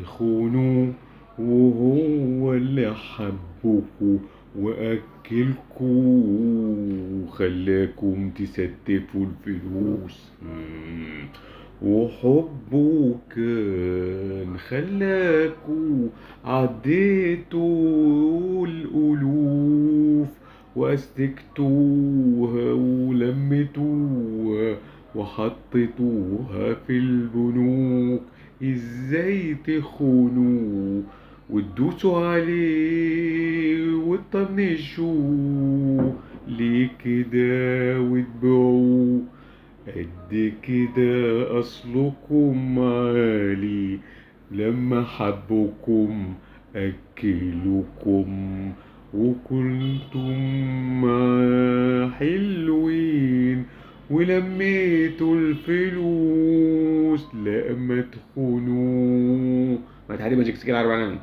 تخونوه وهو اللي حبكوا وأكلكوا وخلاكم تستفوا الفلوس. وحبه كان خلاكوا عديتوا الألوف وأسلكتوها ولمتوها وحطيتوها في البنوك. ازاي تخونوه وتدوسوا عليه وتطنشوه ليه كده وتبيعوه قد كده أصلكم عالي لما حبكم أكلكم وكنتم معاه حلوين ولميتوا الفلوس لا ما تخونوه. ما تحدي ماجيك سكين 4